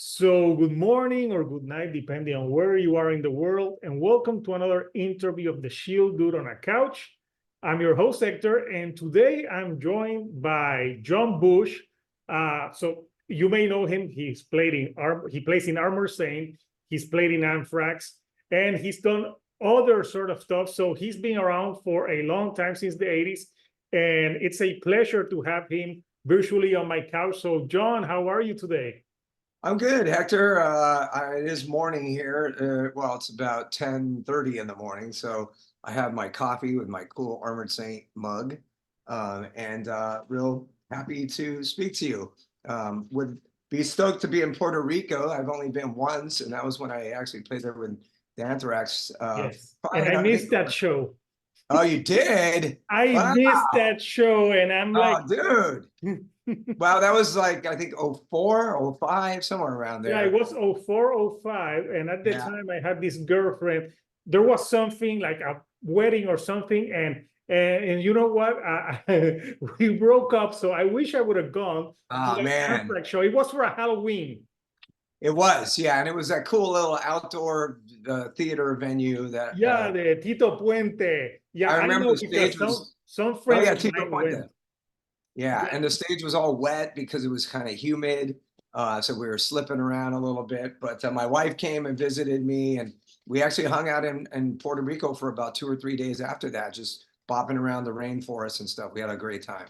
So, good morning or good night, depending on where you are in the world, and welcome to another interview of the Shield Dude on a Couch. I'm your host, Hector, and today I'm joined by John Bush. So you may know him. He plays in Armored Saint. He's played in Anthrax, and he's done other sort of stuff. So he's been around for a long time, since the 80s, and it's a pleasure to have him virtually on my couch. So, John, how are you today? I'm good, Hector. It is morning here. Well, it's about 10:30 in the morning, so I have my coffee with my cool Armored Saint mug, and real happy to speak to you. Would be stoked to be in Puerto Rico. I've only been once, and that was when I actually played there with the Anthrax. Yes, and Probably I not, I think. missed that show. Oh, you did? I Wow. missed that show, and I'm like, Oh, dude. Wow, that was like, I think 04, 05, somewhere around yeah, it there. was 04, 05, and at the Yeah. time I had this girlfriend. There was something like a wedding or something, and you know what? We broke up, so I wish I would have gone to Oh, that man. Anthrax show. It was for a Halloween. It was, yeah, and it was that cool little outdoor theater venue that Yeah, the Tito Puente. Yeah, I I remember know the because stage was. some Oh friends yeah, of Tito mine Puente. went. Yeah, Yeah, and the stage was all wet because it was kind of humid, so we were slipping around a little bit. But my wife came and visited me, and we actually hung out in Puerto Rico for about 2 or 3 days after that, just bopping around the rainforest and stuff. We had a great time.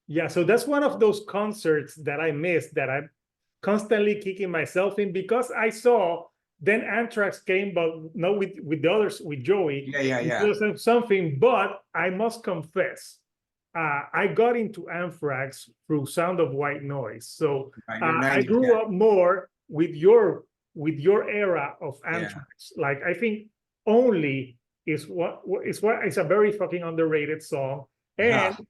yeah. So that's one of those concerts that I missed, that I'm constantly kicking myself in, because I saw then Anthrax came, but not with the others, with Joey. Yeah, yeah, It yeah. was something, but I must confess, I got into Anthrax through Sound of White Noise. So Right, you're I 90s, grew yeah. up more with your era of Yeah. Anthrax. Like, I think Only is a very fucking underrated song. And Huh.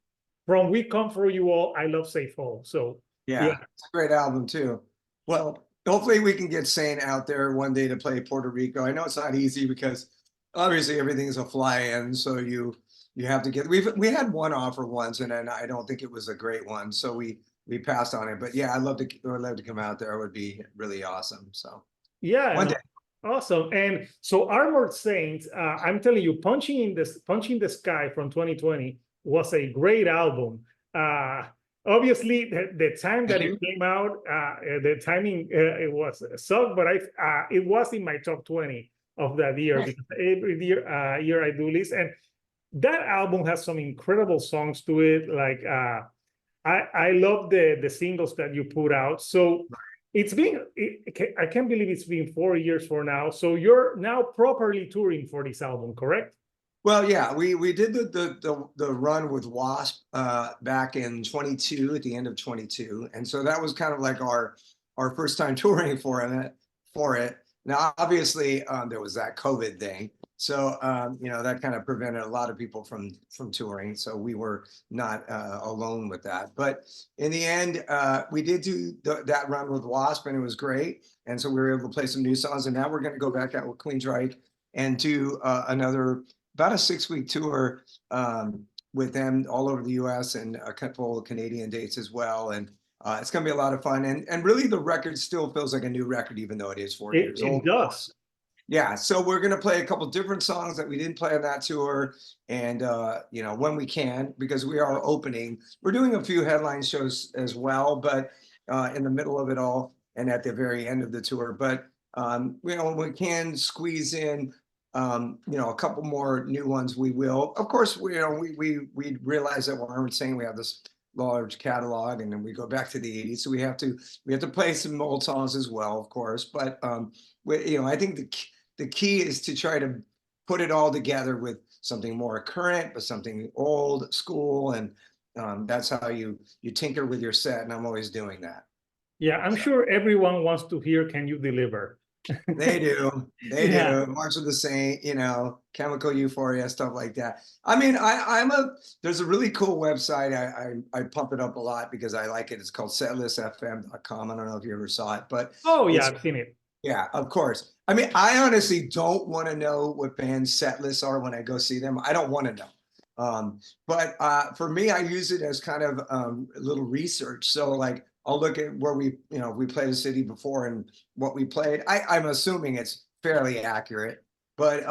from We Come For You All, I love Safe Hole. So yeah. Yeah, it's a great album too. Well, hopefully we can get Saint out there one day to play Puerto Rico. I know it's not easy because obviously everything's a fly-in, so you have to get. We had one offer once, and then I don't think it was a great one, so we passed on it. But yeah, I'd love to come out there. It would be really awesome. So Yeah, one no, day. awesome. And so Armored Saints, I'm telling you, Punching the Sky from 2020 was a great album. Uh, Obviously, the time Thank that it you. came out, the timing, it was sucked, but it was in my top 20 of that year, Nice. because every year I do list, and that album has some incredible songs to it. Like, I love the singles that you put out. So I can't believe it's been 4 years for now. So you're now properly touring for this album, correct? Well, yeah, we did the run with Wasp back in 22, at the end of 22, and so that was kind of like our first time touring for it. Now, obviously, there was that COVID thing, so that kind of prevented a lot of people from touring. So we were not alone with that. But in the end, we did do that run with Wasp, and it was great. And so we were able to play some new songs, and now we're going to go back out with Queensryche and do another about a 6-week tour with them all over the US and a couple of Canadian dates as well. And it's going to be a lot of fun. And really, the record still feels like a new record, even though it is 4 years It old. does. Yeah, so we're going to play a couple different songs that we didn't play on that tour. And, when we can, because we are opening, we're doing a few headline shows as well, but in the middle of it all and at the very end of the tour. But, when we can squeeze in a couple more new ones, we will. Of course, we realize that we're saying we have this large catalog, and then we go back to the 80s, so we have to play some old songs as well, of course. But I think the key is to try to put it all together with something more current, but something old school, and that's how you tinker with your set. And I'm always doing that. Yeah, I'm So. sure everyone wants to hear "Can You Deliver." They do. They Yeah. do. March of the Saint, Chemical Euphoria, stuff like that. I mean, there's a really cool website. I pump it up a lot because I like it. It's called setlistfm.com. I don't know if you ever saw it, but Oh yeah, it's, I've seen it. yeah, of course. I mean, I honestly don't want to know what bands set lists are when I go see them. I don't want to know. But for me, I use it as kind of a little research. So like I'll look at where we played a city before and what we played. I'm assuming it's fairly accurate, but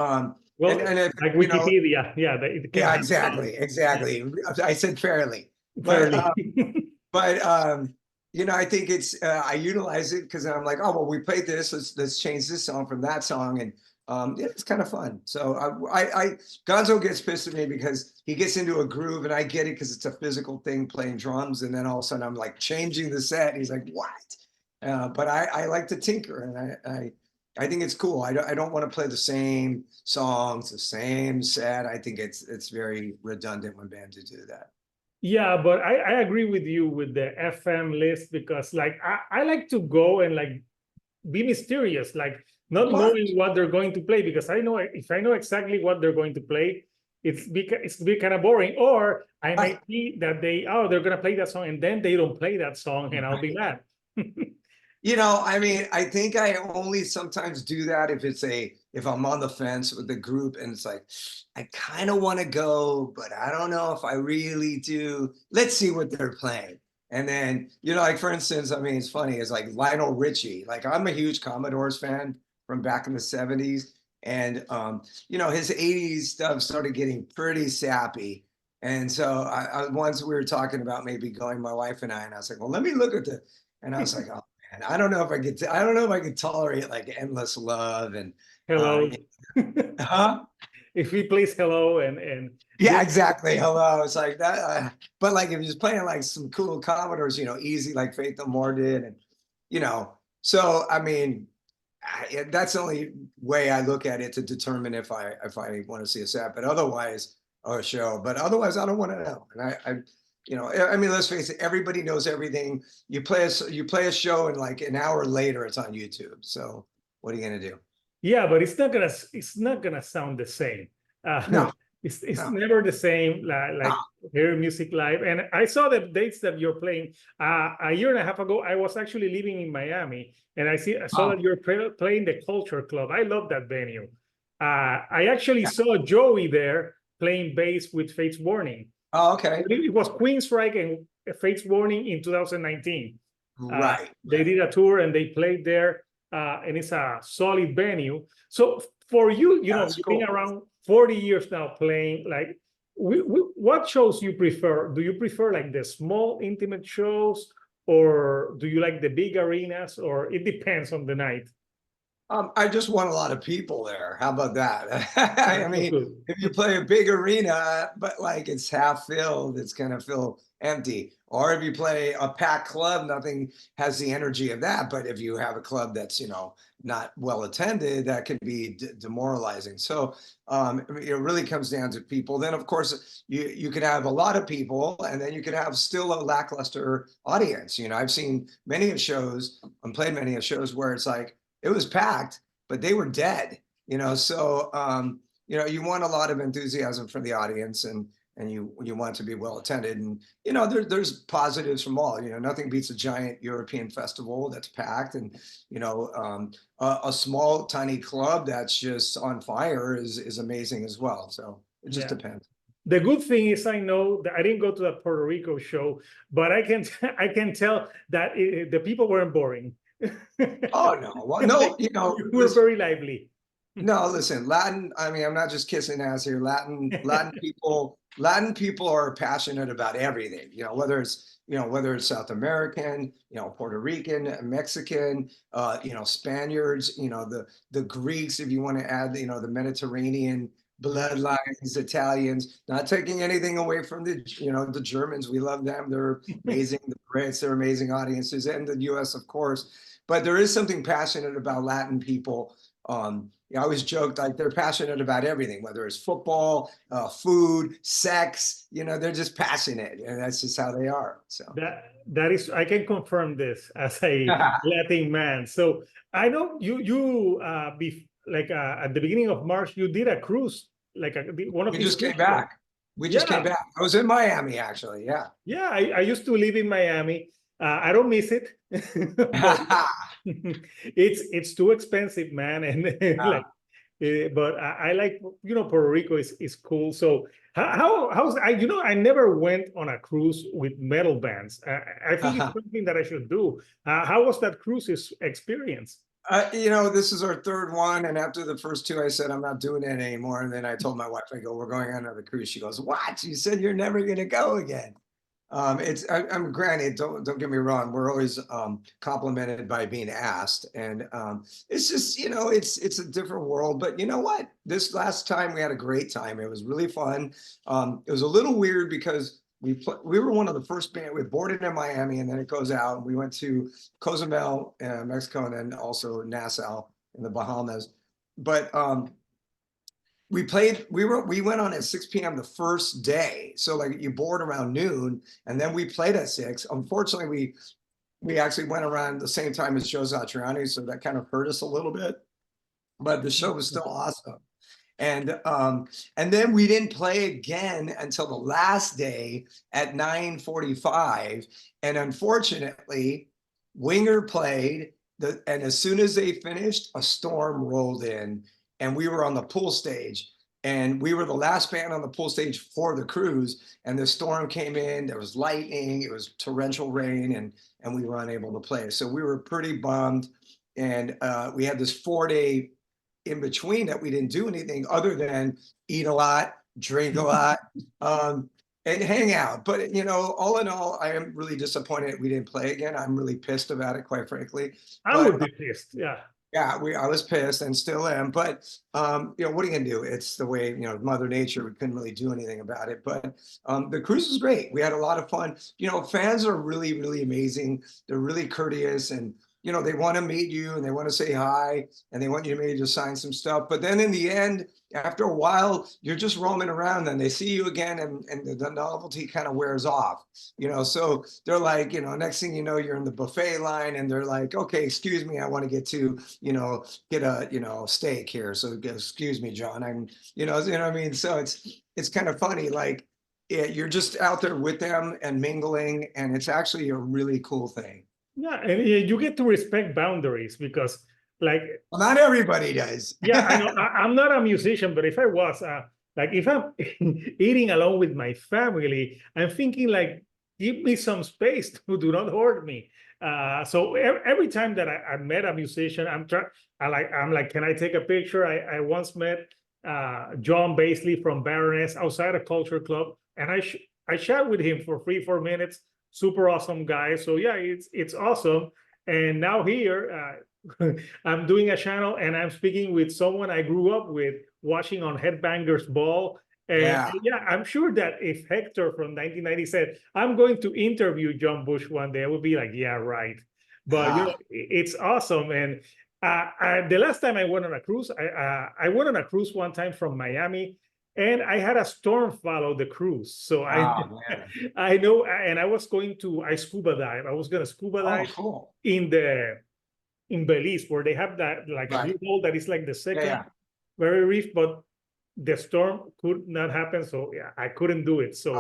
Well, and if like you know, Wikipedia, yeah, it can yeah, be wrong. exactly. I said fairly, but Fairly. but I think it's I utilize it because I'm like, oh well, we played this. Let's change this song from that song, and yeah, it's kind of fun. So I Gonzo gets pissed at me because he gets into a groove, and I get it because it's a physical thing playing drums, and then all of a sudden I'm like changing the set, and he's like, what? But I like to tinker, and I think it's cool. I don't want to play the same songs, the same set. I think it's very redundant when bands do that. Yeah, but I agree with you with the FM list because like I like to go and like be mysterious, like not knowing what they're going to play, because I know if I know exactly what they're going to play, it's be kind of boring. Or I might see that they're gonna play that song and then they don't play that song and I'll be mad. I mean, I think I only sometimes do that if I'm on the fence with the group and it's like, I kind of want to go, but I don't know if I really do. Let's see what they're playing. And then, like for instance, I mean, it's funny, it's like Lionel Richie. Like I'm a huge Commodores fan from back in the 70s. And his 80s stuff started getting pretty sappy. And so once we were talking about maybe going, my wife and I was like, well, let me look at the, and I was like, oh, and I don't know if I could tolerate like Endless Love and Hello. huh? If he plays Hello and Yeah, exactly. Hello. It's like that. But like if he's playing like some cool Commodores, easy like Faith No More did, and so I mean, that's the only way I look at it to determine if I want to see a set. But otherwise, or a show. But otherwise, I don't want to know. And I mean, let's face it. Everybody knows everything. You play a show, and like an hour later, it's on YouTube. So what are you gonna do? yeah, but it's not gonna sound the same. No, it's no. never the same. Like hear music live. And I saw the dates that you're playing. A year and a half ago, I was actually living in Miami, and I saw that you're playing the Culture Club. I love that venue. I actually saw Joey there playing bass with Fates Warning. Oh, okay. It was Queensryche and Fates Warning in 2019. Right. They did a tour and they played there, and it's a solid venue. So for you, you've been around 40 years now playing. Like, what shows you prefer? Do you prefer like the small, intimate shows, or do you like the big arenas, or it depends on the night? I just want a lot of people there. How about that? I mean, if you play a big arena, but like it's half filled, it's gonna feel empty. Or if you play a packed club, nothing has the energy of that. But if you have a club that's not well attended, that can be demoralizing. So it really comes down to people. Then of course you could have a lot of people, and then you could have still a lackluster audience. I've seen many shows and played many shows where it's like, it was packed, but they were dead, so you want a lot of enthusiasm from the audience, and you want to be well attended, and there's positives from all. Nothing beats a giant European festival that's packed, and a small tiny club that's just on fire is amazing as well. So it just depends. The good thing is, I know that I didn't go to the Puerto Rico show, but I can tell that the people weren't boring. Oh no, well, no, you were very lively. No, listen, Latin. I mean, I'm not just kissing ass here. Latin people are passionate about everything. Whether it's South American, Puerto Rican, Mexican, Spaniards, the Greeks, if you want to add, the Mediterranean bloodlines, Italians. Not taking anything away from the Germans. We love them. They're amazing. The Brits, they're amazing audiences, and the U.S. of course. But there is something passionate about Latin people. I always joked like they're passionate about everything, whether it's football, food, sex. They're just passionate, and that's just how they are. So that is, I can confirm this as a Latin man. So I know you at the beginning of March you did a cruise, like one of we just came back. We just came back. I was in Miami actually. Yeah. Yeah, I used to live in Miami. I don't miss it. It's too expensive, man, and like But I like, Puerto Rico is cool. So how's I never went on a cruise with metal bands. I think it's something that I should do. How was that cruise experience? This is our third one, and after the first two, I said I'm not doing it anymore. And then I told my wife, I go, we're going on another cruise. She goes, what? You said you're never going to go again. I'm granted, don't get me wrong, we're always complimented by being asked, and it's just, it's a different world. But you know what? This last time we had a great time. It was really fun. It was a little weird because we were one of the first band. We boarded in Miami, and then it goes out, and we went to Cozumel, Mexico, and then also Nassau in the Bahamas. But we went on at 6 p.m. the first day. So like you board around noon, and then we played at 6. Unfortunately, we actually went around the same time as Joe Satriani, so that kind of hurt us a little bit. But the show was still awesome. And then we didn't play again until the last day at 9:45. And unfortunately, Winger played, and as soon as they finished, a storm rolled in. And we were on the pool stage, and we were the last band on the pool stage for the cruise. And the storm came in, there was lightning, it was torrential rain, and we were unable to play. So we were pretty bummed. And we had this 4-day in between that we didn't do anything other than eat a lot, drink a lot, and hang out. But, all in all, I am really disappointed we didn't play again. I'm really pissed about it, quite frankly. I would be pissed, yeah. Yeah, I was pissed and still am, but what are you gonna do? It's the way, Mother Nature, we couldn't really do anything about it. But the cruise was great. We had a lot of fun. Fans are really, really amazing. They're really courteous, and they want to meet you, and they want to say hi, and they want you to maybe just sign some stuff. But then in the end, after a while, you're just roaming around, and they see you again, and the novelty kind of wears off. So they're like, next thing you know, you're in the buffet line, and they're like, okay, excuse me, I want to get to, get a, steak here. So excuse me, John. you know what I mean? So it's kind of funny, like, you're just out there with them and mingling, and it's actually a really cool thing. Yeah, and you get to respect boundaries because, like, well, not everybody does. Yeah, I know. I'm not a musician, but if I was, if I'm eating alone with my family, I'm thinking like, give me some space to do not hurt me. So every time that I met a musician, I'm like, can I take a picture? I once met John Baisley from Baroness outside a culture club, and I chat with him for 3-4 minutes. Super awesome guy. So yeah, it's awesome. And now here, I'm doing a channel, and I'm speaking with someone I grew up with watching on Headbangers Ball. And yeah, I'm sure that if Hector from 1990 said, I'm going to interview John Bush one day, I would be like, yeah, right. But it's awesome. And the last time I went on a cruise, I went on a cruise one time from Miami, and I had a storm follow the cruise. So I know, and I was going to scuba dive. I was going to scuba dive in Belize, where they have that a blue hole that is like the second very reef, but the storm could not happen. So yeah, I couldn't do it. So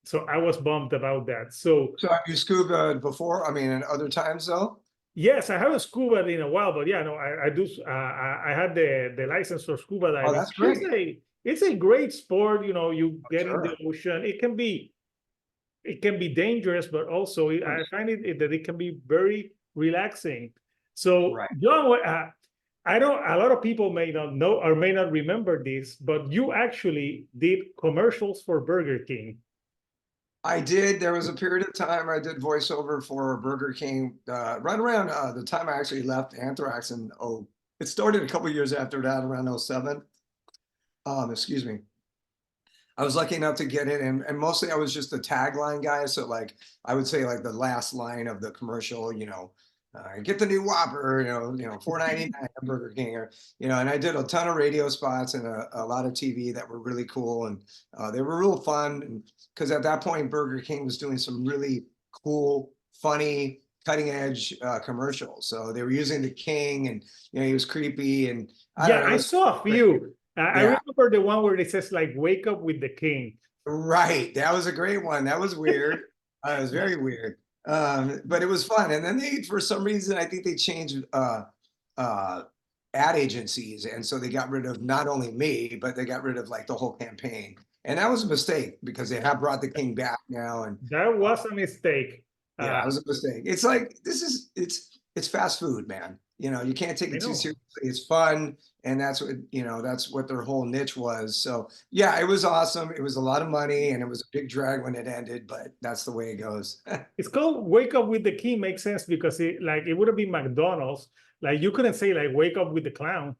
so I was bummed about that. So have you scuba before? I mean, in other times though? Yes, I haven't scuba in a while, but yeah, no, I do. I had the license for scuba diving. Oh, that's great. It's a great sport. You get in the ocean. It can be dangerous, but also I find that it can be very relaxing. So, John, I don't. A lot of people may not know or may not remember this, but you actually did commercials for Burger King. I did. There was a period of time I did voiceover for Burger King right around the time I actually left Anthrax, and it started a couple years after that, around 07. Excuse me. I was lucky enough to get in, and mostly I was just a tagline guy. So like I would say like the last line of the commercial, get the new Whopper, $4.99 at Burger King, or and I did a ton of radio spots and a lot of TV that were really cool, and they were real fun. Because at that point, Burger King was doing some really cool, funny, cutting edge commercials. So they were using the King, and he was creepy, and I saw a few. I remember the one where it says like "Wake up with the King." Right, that was a great one. That was weird. It was very weird. But it was fun. And then for some reason, I think they changed ad agencies. And so they got rid of not only me, but they got rid of like the whole campaign. And that was a mistake because they have brought the king back now. And That was a mistake. yeah, it was a mistake. It's like it's fast food, man. You know, you can't take I it too know. seriously. It's fun, and that's what their whole niche was. So yeah, it was awesome. It was a lot of money, and it was a big drag when it ended, but that's the way it goes. It's called Wake Up with the King. Makes sense because it would have been McDonald's. Like you couldn't say like Wake Up with the Clown.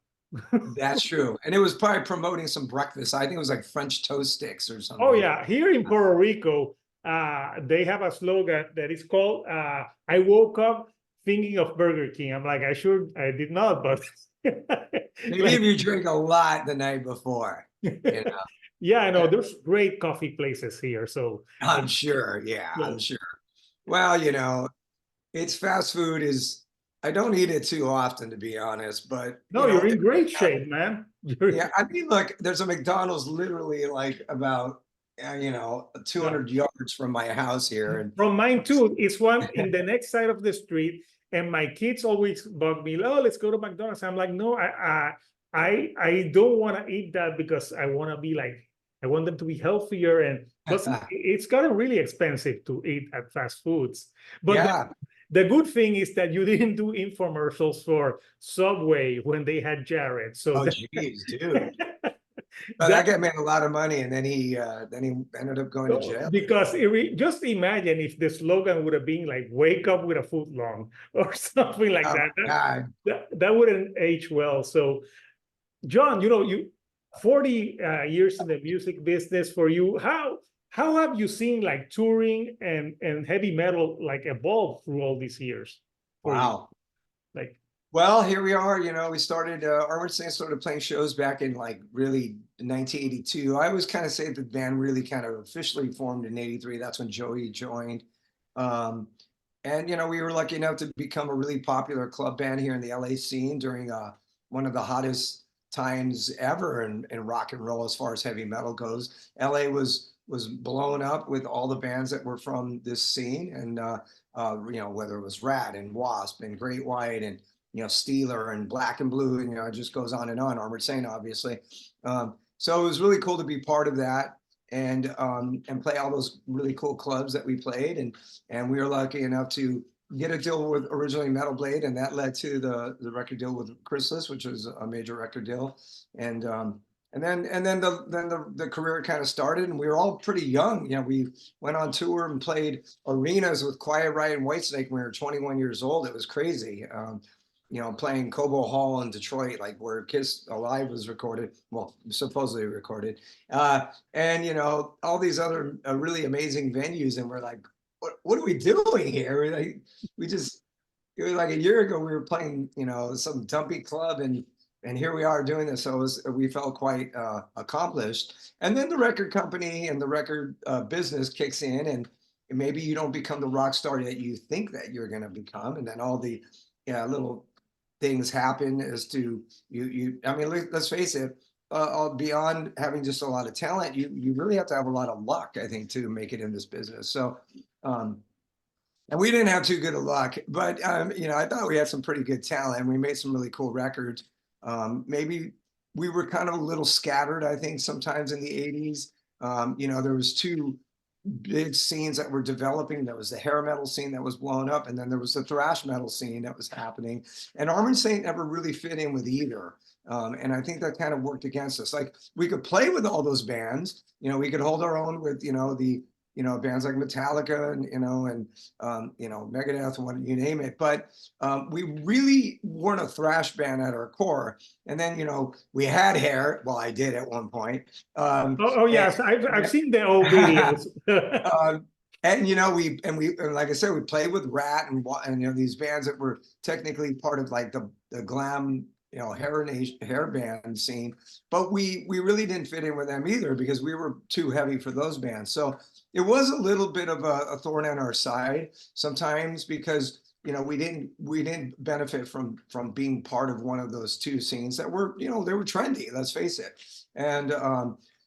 That's true. And it was probably promoting some breakfast. I think it was like French toast sticks or Oh something. yeah, here in Puerto Rico, they have a slogan that is called "I woke up thinking of Burger King." I'm like, I did not, but Maybe like, if you drink a lot the night before, you know. yeah, I know there's great coffee places here. So I'm sure. Yeah, I'm so, sure. Well, it's fast food I don't eat it too often, to be honest, but no, you're in great shape, man. yeah, I mean, look, there's a McDonald's literally like about 200 yards from my house here, and From mine too. It's one in the next side of the street, and my kids always bug me. Oh, let's go to McDonald's. I'm like, no, I don't want to eat that because I want to be like, I want them to be healthier, and but it's gotten really expensive to eat at fast foods. But yeah, the good thing is that you didn't do infomercials for Subway when they had Jared. So oh geez, dude. But that that guy made a lot of money, and then he ended up going to jail. because just imagine if the slogan would have been like "Wake up with a foot long" or something like Oh that. my God. That wouldn't age well. So, John, you 40 years in the music business for you. How have you seen like touring and heavy metal like evolve through all these years for you? Wow. Like, Well, here we are. We started, Armored Saint started playing shows back in like really 1982. I always kind of say the band really kind of officially formed in 83. That's when Joey joined. Um, and, we were lucky enough to become a really popular club band here in the LA scene during one of the hottest times ever in rock and roll as far as heavy metal goes. LA was blown up with all the bands that were from this scene. And, whether it was Rat and Wasp and Great White and Steeler and Black and Blue, and it just goes on and on. Armored Saint, obviously. So it was really cool to be part of that and play all those really cool clubs that we played, and we were lucky enough to get a deal with originally Metal Blade, and that led to the record deal with Chrysalis, which was a major record deal, and then the career kind of started, and we were all pretty young. We went on tour and played arenas with Quiet Riot and Whitesnake when we were 21 years old. It was crazy. Playing Cobo Hall in Detroit, like where Kiss Alive was recorded, well, supposedly recorded, and all these other really amazing venues, and we're like, what are we doing here? It was like a year ago we were playing, some dumpy club, and here we are doing this. So we felt quite accomplished. And then the record company and the record business kicks in, and maybe you don't become the rock star that you think that you're going to become, and then all the little things happen as to you. I mean, let's face it, beyond having just a lot of talent, you really have to have a lot of luck, I think, to make it in this business. So, and we didn't have too good of luck, but I thought we had some pretty good talent. We made some really cool records. Maybe we were kind of a little scattered, I think, sometimes in the 80s. There was two big scenes that were developing. There was the hair metal scene that was blowing up, and then there was the thrash metal scene that was happening. And Armored Saint never really fit in with either. And I think that kind of worked against us. Like, we could play with all those bands, we could hold our own with, the bands like Metallica and Megadeth and what you name it. But we really weren't a thrash band at our core. And then we had hair. Well, I did at one point. Yes, I've seen the old videos. And like I said, we played with Rat and these bands that were technically part of like the glam hair band scene, but we really didn't fit in with them either because we were too heavy for those bands. So it was a little bit of a thorn in our side sometimes because we didn't benefit from being part of one of those two scenes that were they were trendy, let's face it. And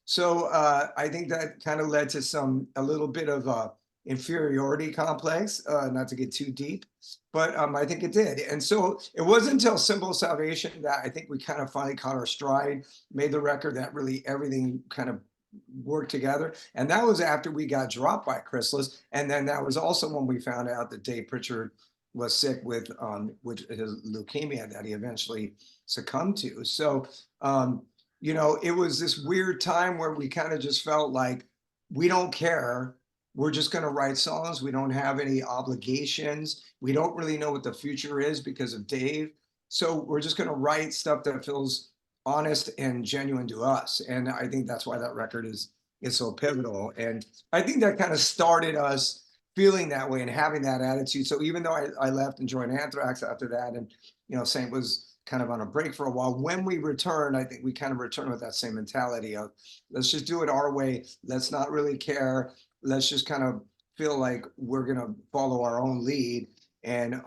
so I think that kind of led to a little bit of inferiority complex, not to get too deep, but I think it did. And so it wasn't until Symbol of Salvation that I think we kind of finally caught our stride, made the record that really everything kind of worked together. And that was after we got dropped by Chrysalis. And then that was also when we found out that Dave Pritchard was sick with his leukemia that he eventually succumbed to. So, you know, it was this weird time where we kind of just felt like we don't care. We're just going to write songs. We don't have any obligations. We don't really know what the future is because of Dave. So we're just going to write stuff that feels honest and genuine to us. And I think that's why that record is so pivotal. And I think that kind of started us feeling that way and having that attitude. So even though I left and joined Anthrax after that, and, you know, Saint was kind of on a break for a while, when we returned, I think we kind of returned with that same mentality of, let's just do it our way. Let's not really care. Let's just kind of feel like we're going to follow our own lead. And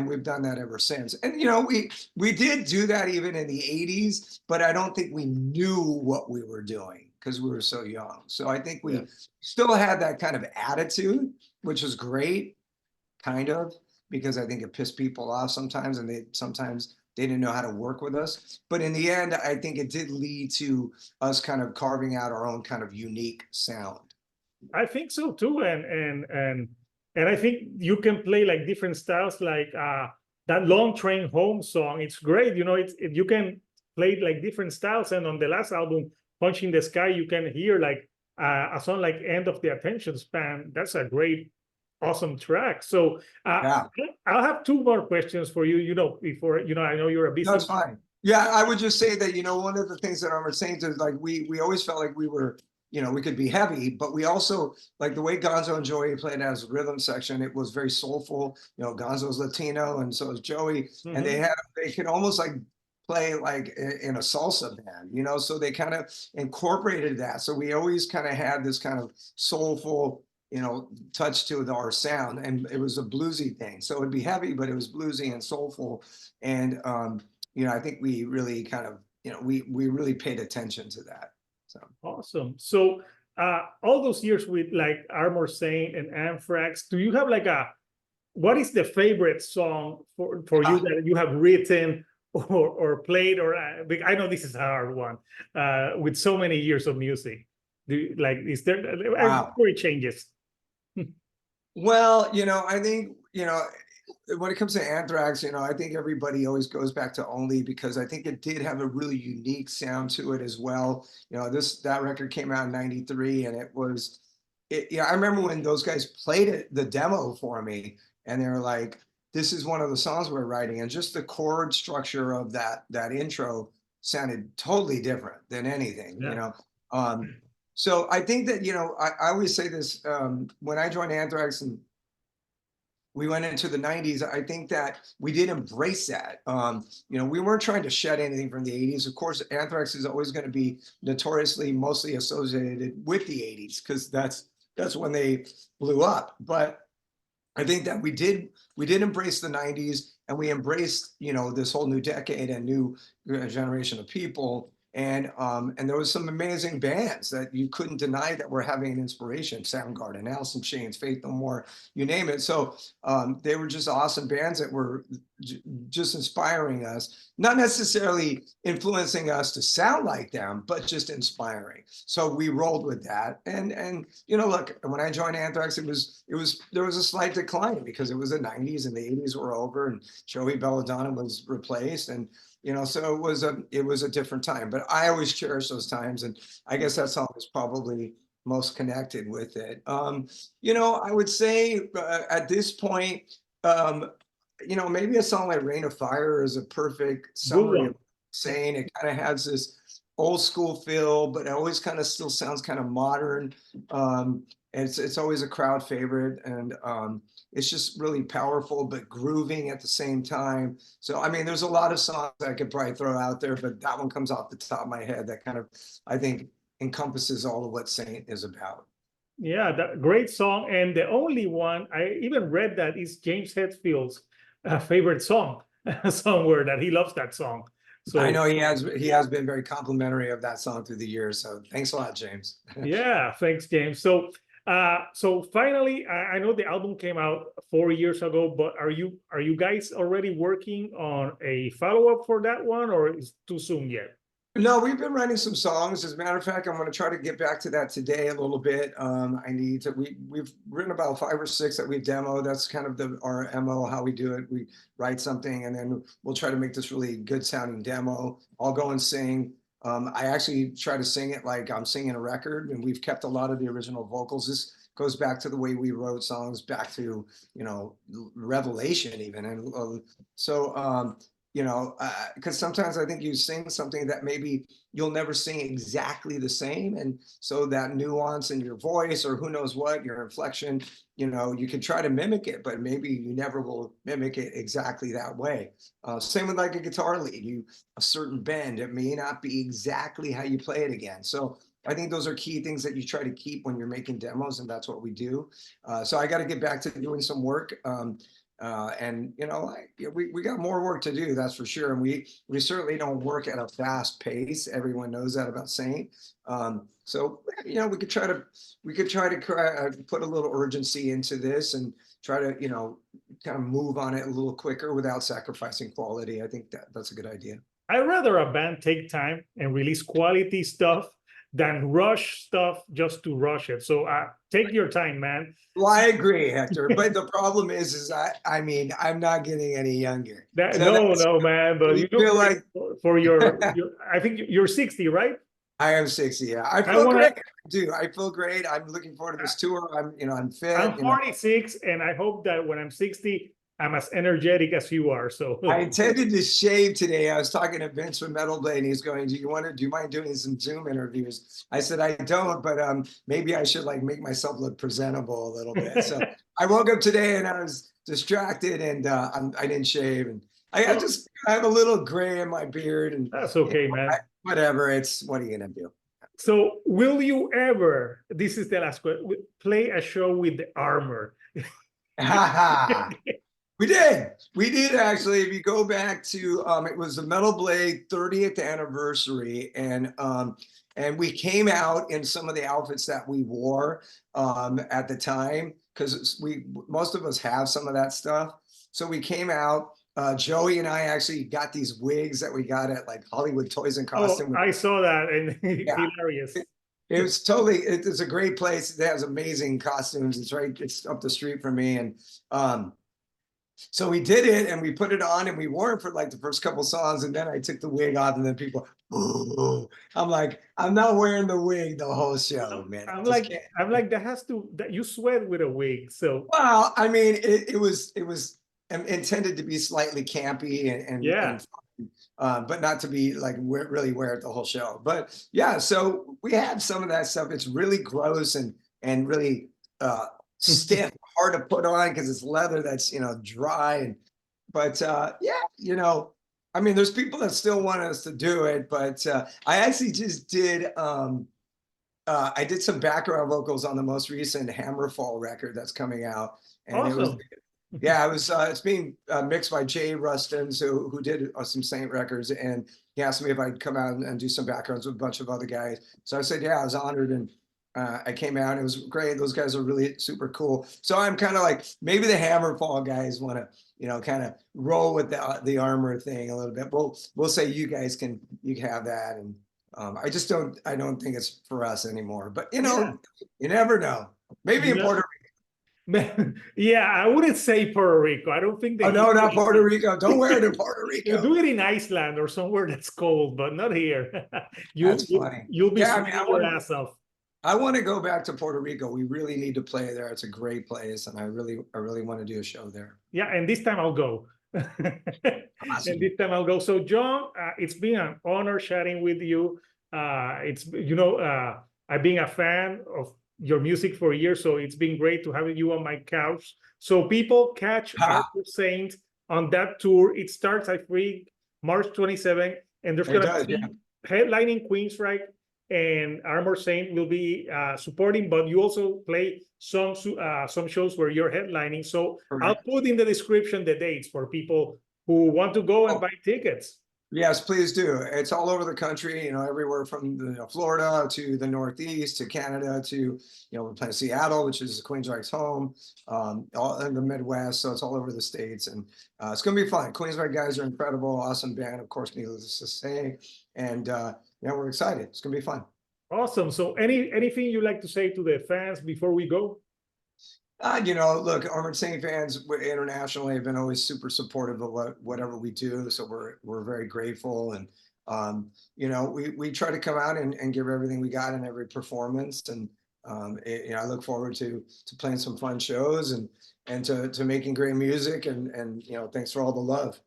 we've done that ever since. And, you know, we did do that even in the 80s, but I don't think we knew what we were doing because we were so young. So I think we still had that kind of attitude, which was great, kind of, because I think it pissed people off sometimes, and sometimes they didn't know how to work with us. But in the end, I think it did lead to us kind of carving out our own kind of unique sound. I think so too, and I think you can play like different styles, like that Long Train Home song. It's great, you know. You can play like different styles, and on the last album, Punch in the Sky, you can hear like a song like End of the Attention Span. That's a great, awesome track. So I'll have two more questions for you. You know, before I know you're a busy. That's fine. Yeah, I would just say that, you know, one of the things that Armored Saint is like, we always felt like we were, you know, we could be heavy, but we also, like the way Gonzo and Joey played as rhythm section, it was very soulful. You know, Gonzo's Latino and so is Joey. And they could almost like play like in a salsa band, you know, so they kind of incorporated that. So we always kind of had this kind of soulful, you know, touch to our sound, and it was a bluesy thing. So it'd be heavy, but it was bluesy and soulful. And, you know, I think we really kind of, you know, we really paid attention to that. So awesome. So all those years with like Armored Saint and Anthrax, do you have like what is the favorite song for you that you have written or played? Or I know this is a hard one with so many years of music. Is there before it changes? Well, you know, I think, you know, when it comes to Anthrax, you know, I think everybody always goes back to Only, because I think it did have a really unique sound to it as well. You know, that record came out in '93, and I remember when those guys played the demo for me, and they were like, this is one of the songs we're writing. And just the chord structure of that intro sounded totally different than anything, you know. So I think that, you know, I always say this, when I joined Anthrax and we went into the 90s, I think that we did embrace that. You know, we weren't trying to shed anything from the 80s. Of course, Anthrax is always going to be notoriously mostly associated with the 80s, because that's when they blew up. But I think that we did embrace the 90s, and we embraced, you know, this whole new decade and new generation of people. And there was some amazing bands that you couldn't deny that were having an inspiration. Soundgarden, Alice in Chains, Faith No More, you name it. So they were just awesome bands that were just inspiring us, not necessarily influencing us to sound like them, but just inspiring. So we rolled with that. And you know, look, when I joined Anthrax, there was a slight decline because it was the 90s and the 80s were over, and Joey Belladonna was replaced, and you know, so it was a different time. But I always cherish those times, and I guess that song is probably most connected with it. You know, I would say at this point, you know, maybe a song like Rain of Fire is a perfect summary of saying. It kind of has this old school feel, but it always kind of still sounds kind of modern. It's always a crowd favorite, and it's just really powerful, but grooving at the same time. So, I mean, there's a lot of songs I could probably throw out there, but that one comes off the top of my head that kind of, I think, encompasses all of what Saint is about. Yeah, that great song. And the only one, I even read that, is James Hetfield's favorite song somewhere, that he loves that song. So I know he has been very complimentary of that song through the years. So thanks a lot, James. Yeah, thanks, James. So So finally, I know the album came out 4 years ago, but are you guys already working on a follow-up for that one, or is too soon yet? No, we've been writing some songs. As a matter of fact, I'm going to try to get back to that today a little bit. I need to. We've written about 5 or 6 that we've demoed. That's kind of our MO, how we do it. We write something, and then we'll try to make this really good sounding demo. I'll go and sing. I actually try to sing it like I'm singing a record, and we've kept a lot of the original vocals. This goes back to the way we wrote songs, back to Revelation even, and so. Because sometimes I think you sing something that maybe you'll never sing exactly the same. And so that nuance in your voice, or who knows what, your inflection, you can try to mimic it, but maybe you never will mimic it exactly that way. Same with like a guitar lead, a certain bend, it may not be exactly how you play it again. So I think those are key things that you try to keep when you're making demos, and that's what we do. So I got to get back to doing some work. We got more work to do, that's for sure. And we certainly don't work at a fast pace. Everyone knows that about Saint. So we could try to put a little urgency into this and try to kind of move on it a little quicker without sacrificing quality. I think that's a good idea. I'd rather a band take time and release quality stuff than rush stuff just to rush it. So take your time, man. Well, I agree, Hector. But the problem is I mean, I'm not getting any younger. No, man. But you feel like for your I think you're 60, right? I am 60. Yeah, I feel great. Dude, I feel great. I'm looking forward to this tour. I'm fit. I'm 46, and I hope that when I'm 60, I'm as energetic as you are. So I intended to shave today. I was talking to Vince from Metal Blade, and he's going, do you mind doing some Zoom interviews? I said, I don't, but maybe I should like make myself look presentable a little bit. So I woke up today and I was distracted, and I didn't shave, and I have a little gray in my beard, and that's okay, man. Whatever. What are you gonna do? So will you ever, this is the last question, play a show with the Armor? We did actually. If you go back to it was the Metal Blade 30th anniversary, and we came out in some of the outfits that we wore at the time, because most of us have some of that stuff. So we came out. Joey and I actually got these wigs that we got at like Hollywood Toys and Costume. Oh, I saw that, and hilarious. It was totally. It's a great place. It has amazing costumes. It's up the street from me, and so we did it, and we put it on, and we wore it for like the first couple songs, and then I took the wig off, and then people, ooh. I'm like, I'm not wearing the wig the whole show, man. I'm like, that you sweat with a wig, so. Well, I mean, it was intended to be slightly campy and yeah. But not to be like really wear it the whole show. But yeah, so we have some of that stuff. It's really gross and really stiff, hard to put on because it's leather that's dry. But I mean, there's people that still want us to do it. But I actually just did. I did some background vocals on the most recent Hammerfall record that's coming out, and awesome. It's being mixed by Jay Rustins, who did some Saint records, and he asked me if I'd come out and do some backgrounds with a bunch of other guys. So I said, yeah, I was honored, and I came out. It was great. Those guys are really super cool. So I'm kind of like, maybe the Hammerfall guys want to, kind of roll with the Armor thing a little bit. We'll say you guys can have that, and I don't think it's for us anymore. But you never know. Maybe in Puerto Rico. Yeah, I wouldn't say Puerto Rico. I don't think they. Oh no, not Puerto Rico. Don't wear it in Puerto Rico. Do it in Iceland or somewhere that's cold, but not here. That's funny. You'll be sweating your ass off. I want to go back to Puerto Rico. We really need to play there. It's a great place, and I really want to do a show there. Yeah, and this time I'll go. Awesome. And this time I'll go. So, John, it's been an honor chatting with you. I've been a fan of your music for years, so it's been great to have you on my couch. So people catch Armored Saint on that tour. It starts, I think, March 27th, and there's gonna be headlining Queensrÿche, and Armored Saint will be supporting, but you also play some shows where you're headlining. So I'll put in the description the dates for people who want to go and buy tickets. Yes, please do. It's all over the country, everywhere from Florida to the Northeast to Canada to, we're playing Seattle, which is Queensryche's home, all in the Midwest. So it's all over the States. And it's going to be fun. Queensryche guys are incredible, awesome band, of course, needless to say. And yeah, we're excited. It's going to be fun. Awesome. So anything you like to say to the fans before we go? Look, Armored Saint fans internationally have been always super supportive of whatever we do. So we're very grateful. And, we try to come out and give everything we got in every performance. And, I look forward to playing some fun shows and to making great music. And thanks for all the love.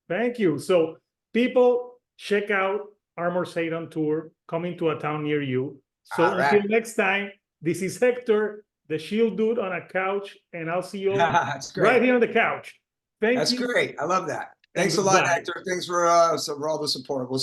Thank you. So people, check out Armored Saint on tour, coming to a town near you. So until next time, this is Hector, the Shield Dude on a couch, and I'll see you right here on the couch. Thank you. That's great. I love that. Thanks a lot, Hector. Thanks for all the support. We'll